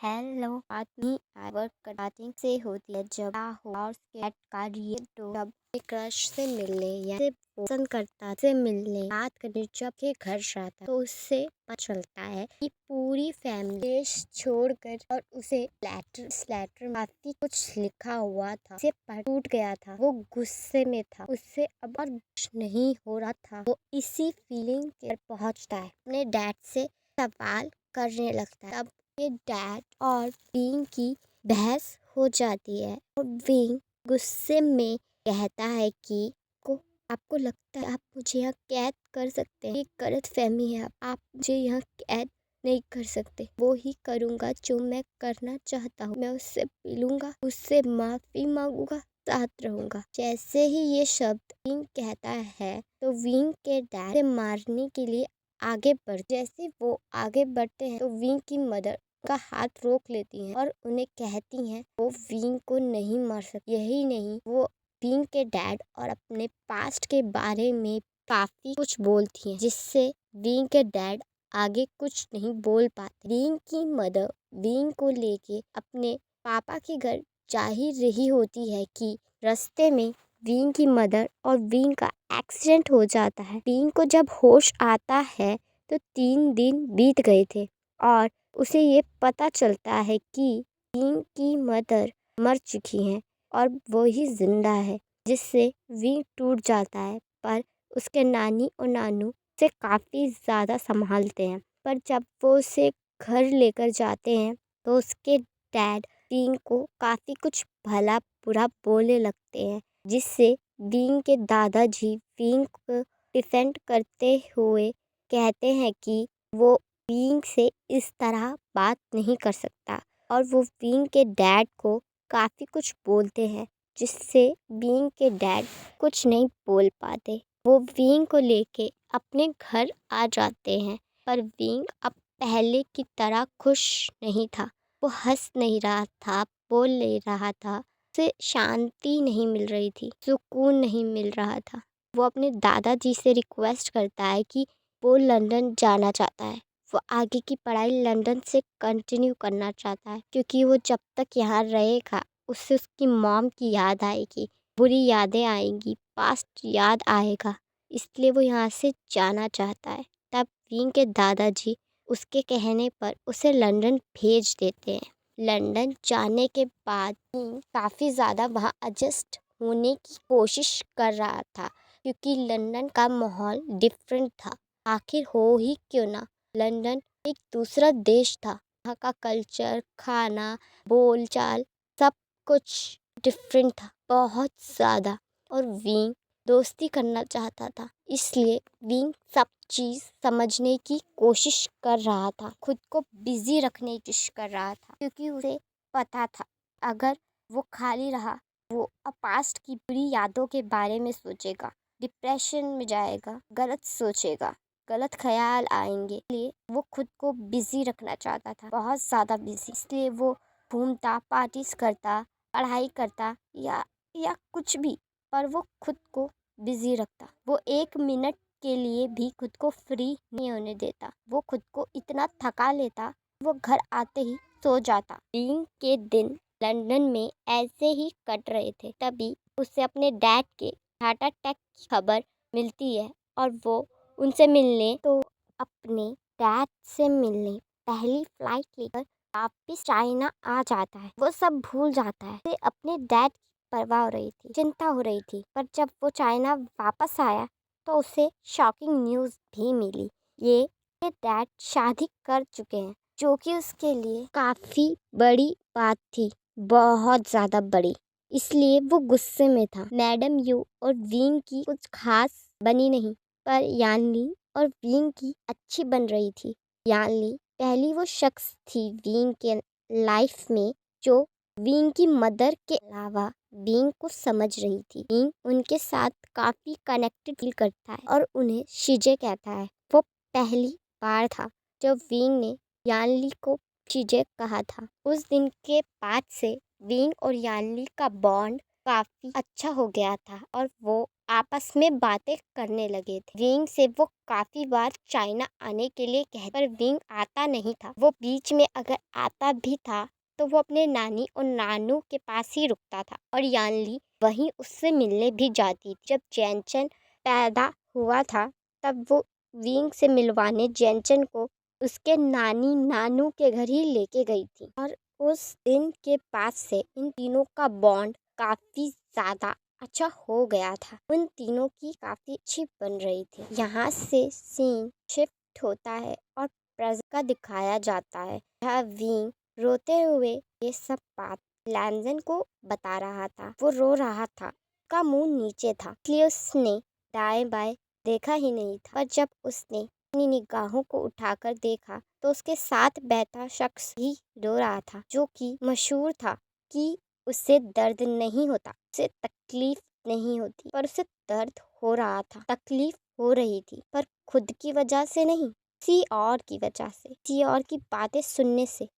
Hello आदमी work कटाचिंग से होती है जब और कैट का रियल जब क्रश से मिलने या से पसंद करता से मिलने बात करने जब के घर जाता तो उससे पता चलता है कि पूरी फैमिली देश छोड़कर और उसे लेटर में काफी कुछ लिखा हुआ था उसे टूट गया था। वो गुस्से में था, उससे अब और कुछ नहीं हो रहा था। वो इसी फीलिंग के पहुंचता है, अपने डैड से सवाल करने लगता है। तब ये डैड और विंग की बहस हो जाती है और विंग गुस्से में कहता है कि आपको लगता है आप मुझे यहाँ कैद कर सकते हैं, ये गलत फहमी है। आप मुझे यहाँ कैद नहीं कर सकते। वो ही करूँगा जो मैं करना चाहता हूँ। मैं उससे मिलूंगा, उससे माफी मांगूंगा, साथ रहूंगा। जैसे ही ये शब्द विंग कहता है तो विंग के डैड से मारने के लिए आगे जैसे वो आगे बढ़ते हैं तो विंग की मदर का हाथ रोक लेती हैं और उन्हें कहती हैं वो विंग को नहीं मार सकती। यही नहीं, वो विंग के डैड और अपने पास्ट के बारे में काफी कुछ बोलती हैं, जिससे विंग के डैड आगे कुछ नहीं बोल पाते। विंग की मदर विंग को लेके अपने पापा के घर जा ही रही होती है कि रास्ते में विंग की मदर और विंग का एक्सीडेंट हो जाता है। विंग को जब होश आता है तो 3 दिन बीत गए थे और उसे ये पता चलता है कि विंग की मदर मर चुकी हैं और वो ही जिंदा है, जिससे विंग टूट जाता है। पर उसके नानी और नानू उसे काफ़ी ज़्यादा संभालते हैं। पर जब वो उसे घर लेकर जाते हैं तो उसके डैड विंग को काफ़ी कुछ भला बुरा बोलने लगते हैं, जिससे विंग के दादाजी विंग को डिफेंड करते हुए कहते हैं कि वो विंग से इस तरह बात नहीं कर सकता और वो विंग के डैड को काफ़ी कुछ बोलते हैं, जिससे विंग के डैड कुछ नहीं बोल पाते। वो विंग को लेके अपने घर आ जाते हैं, पर विंग अब पहले की तरह खुश नहीं था। वो हंस नहीं रहा था, बोल नहीं रहा था, उसे शांति नहीं मिल रही थी, सुकून नहीं मिल रहा था। वो अपने दादाजी से रिक्वेस्ट करता है कि वो लंदन जाना चाहता है। वो आगे की पढ़ाई लंदन से कंटिन्यू करना चाहता है, क्योंकि वो जब तक यहाँ रहेगा उससे उसकी मॉम की याद आएगी, बुरी यादें आएंगी, पास्ट याद आएगा। इसलिए वो यहाँ से जाना चाहता है। तब विंग के दादाजी उसके कहने पर उसे लंदन भेज देते हैं। लंदन जाने के बाद विंग काफ़ी ज़्यादा वहाँ एडजस्ट होने की कोशिश कर रहा था, क्योंकि लंदन का माहौल डिफरेंट था। आखिर हो ही क्यों ना, लंदन एक दूसरा देश था। वहाँ का कल्चर, खाना, बोलचाल सब कुछ डिफरेंट था, बहुत ज़्यादा। और विंग दोस्ती करना चाहता था, इसलिए विंग सब चीज़ समझने की कोशिश कर रहा था, खुद को बिजी रखने की कोशिश कर रहा था, क्योंकि उसे पता था अगर वो खाली रहा वो पास्ट की बुरी यादों के बारे में सोचेगा, डिप्रेशन में जाएगा, गलत सोचेगा, गलत ख्याल आएंगे। इसलिए वो खुद को बिजी रखना चाहता था, बहुत ज़्यादा बिजी। इसलिए वो घूमता, पार्टीज करता, पढ़ाई करता या कुछ भी, पर वो खुद को बिजी रखता। वो 1 मिनट के लिए भी खुद को फ्री नहीं होने देता। वो खुद को इतना थका लेता, वो घर आते ही सो जाता। विंग के दिन लंदन में ऐसे ही कट रहे थे, तभी उसे अपने डैड के हार्ट अटैक की खबर मिलती है और वो उनसे मिलने तो अपने डैड से मिलने पहली फ्लाइट लेकर वापिस चाइना आ जाता है। वो सब भूल जाता है। उसे अपने डैड की परवाह हो रही थी, चिंता हो रही थी। पर जब वो चाइना वापस आया तो उसे शॉकिंग न्यूज़ भी मिली। ये डैड शादी कर चुके हैं, जो कि उसके लिए काफ़ी बड़ी बात थी, बहुत ज़्यादा बड़ी। इसलिए वो गुस्से में था। मैडम यू और विंग की कुछ खास बनी नहीं, पर यानली और विंग की अच्छी बन रही थी। यानली पहली वो शख्स थी विंग के लाइफ में जो विंग की मदर के अलावा विंग को समझ रही थी। विंग उनके साथ काफ़ी कनेक्टेड फील करता है और उन्हें शीजे कहता है। वो पहली बार था जब विंग ने यानली को शीजे कहा था। उस दिन के बाद से विंग और यानली का बॉन्ड काफ़ी अच्छा हो गया था और वो आपस में बातें करने लगे थे। विंग से वो काफी बार चाइना आने के लिए कह, पर विंग आता नहीं था। वो बीच में अगर आता भी था तो वो अपने नानी और नानू के पास ही रुकता था और यानली वहीं उससे मिलने भी जाती थी। जब जेनचन पैदा हुआ था तब वो विंग से मिलवाने जेनचन को उसके नानी नानू के घर ही लेके गई थी और उस दिन के बाद से इन तीनों का बॉन्ड काफी ज्यादा अच्छा हो गया था। उन तीनों की काफी अच्छी बन रही थी। यहाँ से सीन शिफ्ट होता है और प्रेजेंट का दिखाया जाता है। यह विंग रोते हुए ये सब बात लैंजन को बता रहा था। वो रो रहा था, उसका मुंह नीचे था, इसलिए उसने दाएं बाएं देखा ही नहीं था। पर जब उसने अपनी निगाहों को उठाकर देखा तो उसके साथ बैठा शख्स ही रो रहा था, जो कि मशहूर था कि उससे दर्द नहीं होता, उसे तकलीफ नहीं होती, पर उसे दर्द हो रहा था, तकलीफ हो रही थी, पर खुद की वजह से नहीं, किसी और की वजह से, किसी और की बातें सुनने से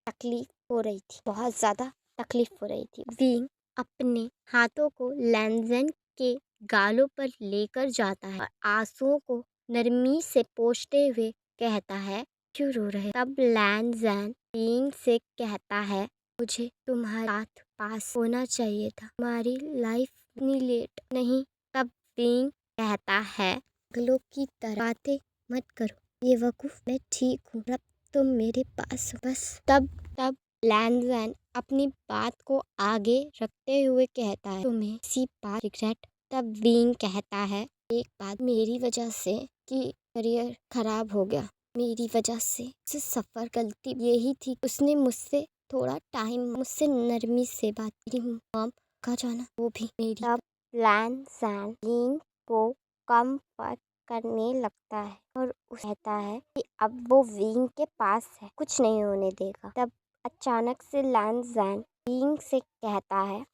तकलीफ हो रही थी, बहुत ज्यादा तकलीफ हो रही थी। विंग अपने हाथों को लैंजन के गालों पर लेकर जाता है और आंसुओं को नरमी से पोंछते हुए कहता है, क्यों रो रहे? तब लैंजन विंग से कहता है, मुझे तुम्हारे साथ पास होना चाहिए था, तुम्हारी लाइफ इतनी लेट नहीं। तब विंग कहता है, पागलों की तरह बातें मत करो, ये वकूफ, मैं ठीक हूँ, अब तुम मेरे पास हो बस। तब लैंजन अपनी बात को आगे रखते हुए कहता है, तुम्हें इसी बात रिग्रेट? तब विंग कहता है, एक बात मेरी वजह से कि करियर खराब हो गया, मेरी वजह से सफर, गलती यही थी, उसने मुझसे थोड़ा टाइम, मुझसे नरमी से बात की। मॉम का जाना वो भी मेरी। तब लैंजन विंग को कम्फर्ट करने लगता है और कहता है कि अब वो विंग के पास है, कुछ नहीं होने देगा। तब अचानक से लैंजन विंग से कहता है,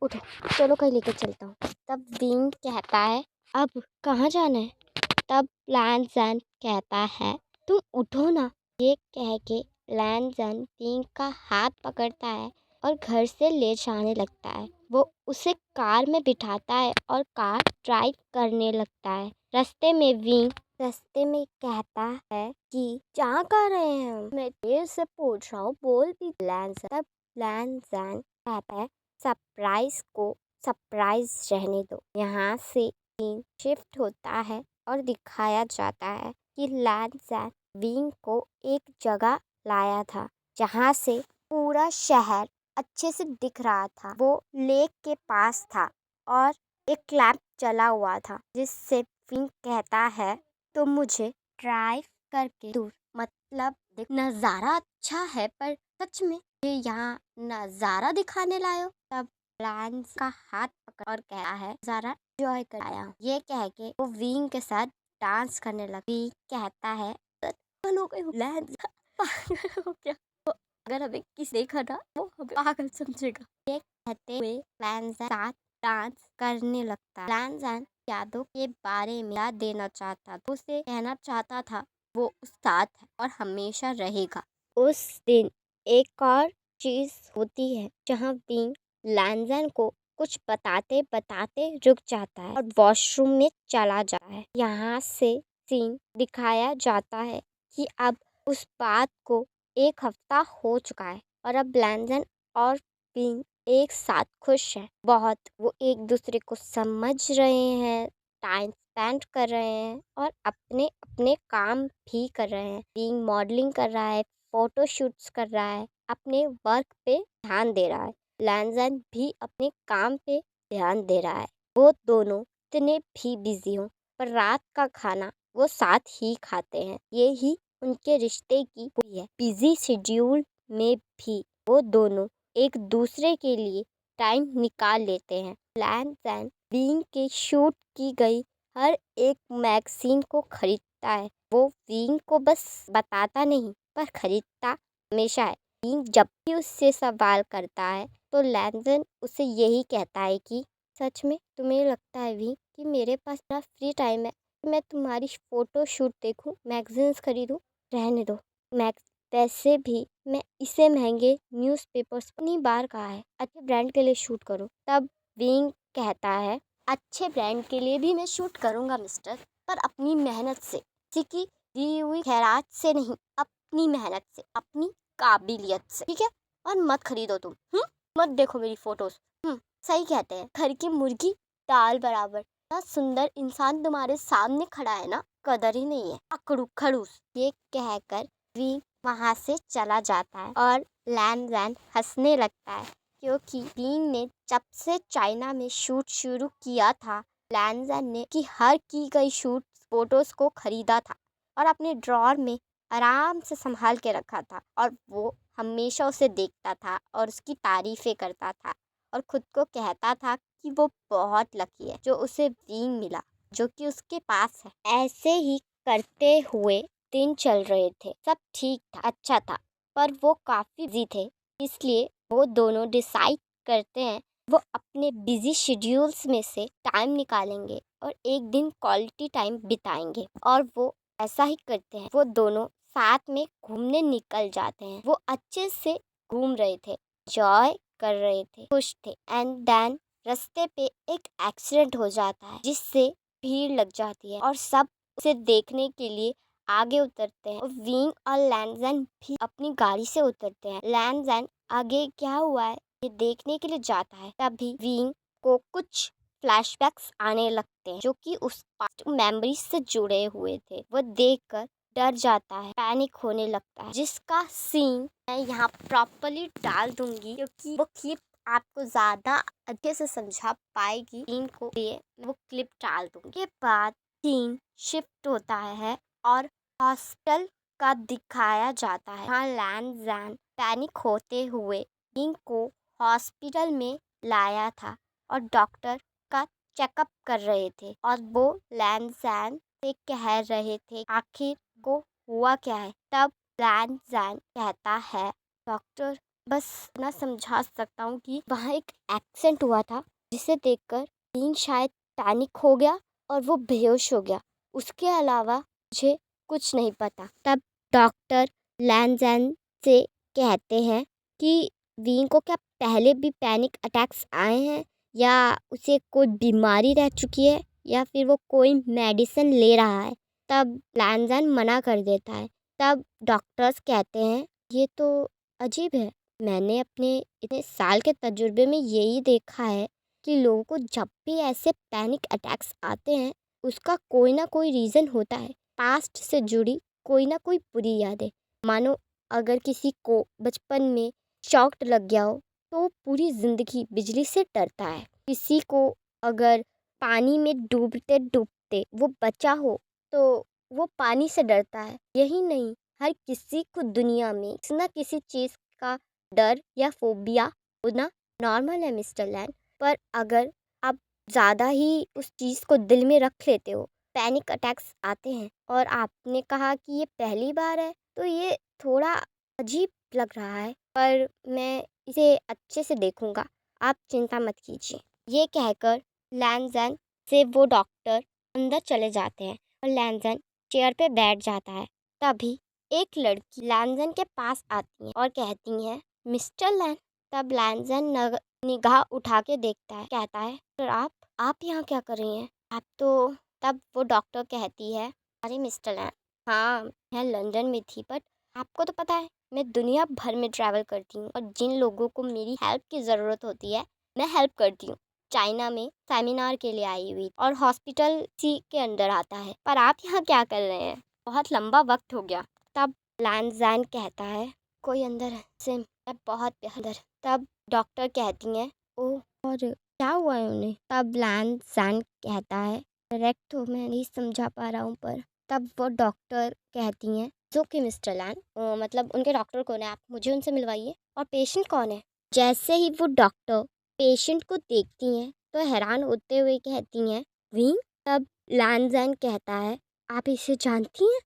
उठो, चलो कहीं लेकर चलता हूँ। तब विंग कहता है, अब कहाँ जाना है? तब लैंजन कहता है, तुम उठो ना। ये कह के लैंजन विंग का हाथ पकड़ता है और घर से ले जाने लगता है। वो उसे कार में बिठाता है और कार ड्राइव करने लगता है। रास्ते में कहता है कि जहाँ कर रहे हैं हम, मैं देर से पूछ रहा हूँ, बोल भी। लैंजन कहता है, सरप्राइज को सरप्राइज रहने दो। यहाँ से सीन शिफ्ट होता है और दिखाया जाता है कि लैंजन विंग को एक जगह लाया था जहाँ से पूरा शहर अच्छे से दिख रहा था। वो लेक के पास था और एक लैंप जला हुआ था, जिससे विंग कहता है, तुम मुझे ड्राइव करके दूर, मतलब नज़ारा अच्छा है, पर सच में ये यहाँ नज़ारा दिखाने लाए हो? तब लैंस का हाथ पकड़ और कहता है, नज़ारा एंजॉय कर आया हूँ। ये कह के वो विंग के साथ डांस करने लगा। विंग कहता है, पागल हो गए हो लैंस, पागल हो क्या? अगर हमें किसी देखा ना, वो हमें पागल समझेगा। ये कहते हुए लैंजन साथ डांस करने लगता है। लैंजन यादों के बारे में याद देना चाहता था, उसे कहना चाहता था वो उस साथ है और हमेशा रहेगा। उस दिन एक और चीज होती है जहाँ विंग लैंजन को कुछ बताते बताते रुक जाता है और वॉशरूम में चला जाता है। यहाँ से सीन दिखाया जाता है कि अब उस बात को एक हफ्ता हो चुका है और अब लैंजन और विंग एक साथ खुश हैं बहुत। वो एक दूसरे को समझ रहे हैं, टाइम स्पेंड कर रहे हैं और अपने अपने काम भी कर रहे हैं। विंग मॉडलिंग कर रहा है, फोटो शूट्स कर रहा है, अपने वर्क पे ध्यान दे रहा है। लैंजन भी अपने काम पे ध्यान दे रहा है। वो दोनों इतने भी बिजी हो, पर रात का खाना वो साथ ही खाते हैं। ये ही उनके रिश्ते की हुई है। बिजी शेड्यूल में भी वो दोनों एक दूसरे के लिए टाइम निकाल लेते हैं। लैंजन विंग के शूट की गई हर एक मैगजीन को खरीदता है। वो विंग को बस बताता नहीं, पर खरीदता हमेशा है। विंग जब भी उससे सवाल करता है तो लैंजन उसे यही कहता है कि सच में तुम्हें लगता है विंग कि मेरे पास इतना फ्री टाइम है, मैं तुम्हारी फोटो शूट देखूं, मैगजीन्स खरीदूं? रहने दो। वैसे भी मैं इसे महंगे न्यूज़पेपर्स इतनी बार कहा है, अच्छे ब्रांड के लिए शूट करो। तब विंग कहता है, अच्छे ब्रांड के लिए भी मैं शूट करूँगा मिस्टर, पर अपनी मेहनत से, किसी की दी हुई खैरात से नहीं, अपनी मेहनत से, अपनी काबिलियत से, ठीक है? और मत खरीदो तुम, मत देखो मेरी फोटोज। सही कहते हैं, घर की मुर्गी दाल बराबर। इतना सुंदर इंसान तुम्हारे सामने खड़ा है ना, कदर ही नहीं है, अकड़ू खड़ूस। ये कहकर वी वहाँ से चला जाता है और लैन जैन हंसने लगता है, क्योंकि बीन ने जब से चाइना में शूट शुरू किया था, लैन जैन ने की हर की गई शूट फोटोज को खरीदा था और अपने ड्रॉर में आराम से संभाल के रखा था, और वो हमेशा उसे देखता था और उसकी तारीफें करता था और खुद को कहता था कि वो बहुत लकी है जो उसे विंग मिला, जो कि उसके पास है। ऐसे ही करते हुए दिन चल रहे थे, सब ठीक था, अच्छा था, पर वो काफी बिजी थे, इसलिए वो दोनों डिसाइड करते हैं वो अपने बिजी शेड्यूल्स में से टाइम निकालेंगे और एक दिन क्वालिटी टाइम बिताएंगे। और वो ऐसा ही करते हैं, वो दोनों साथ में घूमने निकल जाते हैं। वो अच्छे से घूम रहे थे, एंजॉय कर रहे थे, खुश थे, एंड देन रास्ते पे एक एक्सीडेंट हो जाता है, जिससे भीड़ लग जाती है और सब उसे देखने के लिए आगे उतरते हैं। और विंग और लैंजन भी अपनी गाड़ी से उतरते हैं। लैंजन आगे क्या हुआ है ये देखने के लिए जाता है, तभी विंग को कुछ फ्लैशबैक्स आने लगते हैं जो कि उस पास्ट मेमोरीज से जुड़े हुए थे। वो देखकर डर जाता है, पैनिक होने लगता है, जिसका सीन मैं यहाँ प्रॉपर्ली डाल दूंगी, क्योंकि वो क्लिप आपको ज्यादा अच्छे से समझा पाएगी सीन को, लिए वो क्लिप डाल दूंगी। के बाद सीन शिफ्ट होता है और हॉस्टल का दिखाया जाता है। यहाँ लैन जैन पैनिक होते हुए किंग को हॉस्पिटल में लाया था और डॉक्टर का चेकअप कर रहे थे, और वो लैन जैन से कह रहे थे आखिर को हुआ क्या है। तब लैन जैन कहता है, डॉक्टर बस ना समझा सकता हूँ कि वहाँ एक एक्सीडेंट हुआ था, जिसे देखकर किंग शायद पैनिक हो गया और वो बेहोश हो गया, उसके अलावा मुझे कुछ नहीं पता। तब डॉक्टर लैन जैन से कहते हैं कि विंग को क्या पहले भी पैनिक अटैक्स आए हैं, या उसे कोई बीमारी रह चुकी है, या फिर वो कोई मेडिसिन ले रहा है। तब लैन जैन मना कर देता है। तब डॉक्टर्स कहते हैं ये तो अजीब है, मैंने अपने इतने साल के तजुर्बे में यही देखा है कि लोगों को जब भी ऐसे पैनिक अटैक्स आते हैं उसका कोई ना कोई रीज़न होता है, पास्ट से जुड़ी कोई ना कोई बुरी यादें। मानो अगर किसी को बचपन में शॉक लग गया हो तो वो पूरी ज़िंदगी बिजली से डरता है। किसी को अगर पानी में डूबते डूबते वो बचा हो तो वो पानी से डरता है। यही नहीं, हर किसी को दुनिया में किसी ना किसी चीज़ का डर या फोबिया होना नॉर्मल है मिस्टर लैन। पर अगर आप ज़्यादा ही उस चीज़ को दिल में रख लेते हो, पैनिक अटैक्स आते हैं, और आपने कहा कि ये पहली बार है, तो ये थोड़ा अजीब लग रहा है, पर मैं इसे अच्छे से देखूंगा, आप चिंता मत कीजिए। ये कहकर लैनजन से वो डॉक्टर अंदर चले जाते हैं और लैनजन चेयर पे बैठ जाता है। तभी एक लड़की लैनजन के पास आती है और कहती है, मिस्टर लैन। तब लैनजन निगाह उठा के देखता है, कहता है, सर आप यहाँ क्या कर रही हैं? आप तो तब वो डॉक्टर कहती है, अरे मिस्टर लैन, हाँ मैं लंदन में थी, बट आपको तो पता है मैं दुनिया भर में ट्रैवल करती हूँ और जिन लोगों को मेरी हेल्प की ज़रूरत होती है मैं हेल्प करती हूँ। चाइना में सेमिनार के लिए आई हुई और हॉस्पिटल सी के अंदर आता है, पर आप यहाँ क्या कर रहे हैं? बहुत लंबा वक्त हो गया। तब लैनजैन कहता है, कोई अंदर है सिम, मैं बहुत अंदर। तब डॉक्टर कहती हैं, ओह और क्या हुआ है उन्हें? तब लैनजैन कहता है, डायरेक्ट तो मैं नहीं समझा पा रहा हूँ, पर तब वो डॉक्टर कहती हैं, ओके मिस्टर लैन, मतलब उनके डॉक्टर कौन है, आप मुझे उनसे मिलवाइए, और पेशेंट कौन है? जैसे ही वो डॉक्टर पेशेंट को देखती हैं तो हैरान होते हुए कहती हैं, विंग। तब लैनजैन कहता है, आप इसे जानती हैं?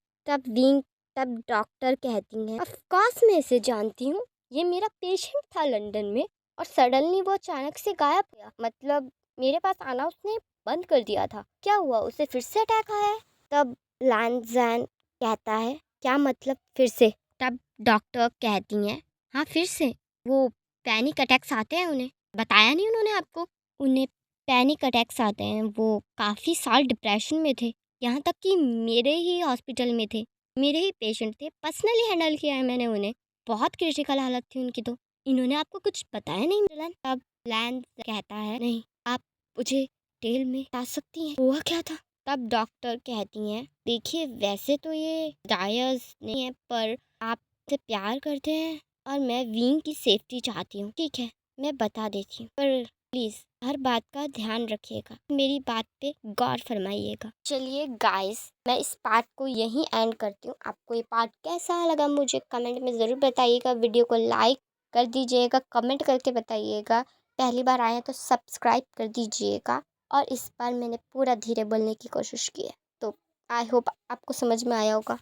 तब डॉक्टर कहती हैं, ऑफ कोर्स मैं इसे जानती हूँ, ये मेरा पेशेंट था लंदन में और सडनली वो अचानक से गायब हो गया, मतलब मेरे पास आना उसने बंद कर दिया था। क्या हुआ, उसे फिर से अटैक आया है? तब लैनजैन कहता है, क्या मतलब फिर से? तब डॉक्टर कहती हैं, हाँ फिर से वो पैनिक अटैक्स आते हैं उन्हें, बताया नहीं उन्होंने आपको? उन्हें पैनिक अटैक्स आते हैं। वो काफ़ी साल डिप्रेशन में थे, यहाँ तक कि मेरे ही हॉस्पिटल में थे, मेरे ही पेशेंट थे, पर्सनली हैंडल किया है मैंने उन्हें। बहुत क्रिटिकल हालत थी उनकी तो। इन्होंने आपको कुछ बताया नहीं मिलन? तब लैंस कहता है, नहीं आप मुझे डिटेल में बता सकती हैं हुआ क्या था? तब डॉक्टर कहती हैं, देखिए वैसे तो ये डायर्स नहीं है, पर आप से प्यार करते हैं और मैं विंग की सेफ्टी चाहती हूँ। ठीक है, मैं बता देती हूँ, पर प्लीज़ हर बात का ध्यान रखिएगा, मेरी बात पे गौर फरमाइएगा। चलिए गाइस, मैं इस पार्ट को यहीं एंड करती हूँ। आपको ये पार्ट कैसा लगा मुझे कमेंट में ज़रूर बताइएगा। वीडियो को लाइक कर दीजिएगा, कमेंट करके बताइएगा। पहली बार आए हैं तो सब्सक्राइब कर दीजिएगा। और इस बार मैंने पूरा धीरे बोलने की कोशिश की है, तो आई होप आपको समझ में आया होगा।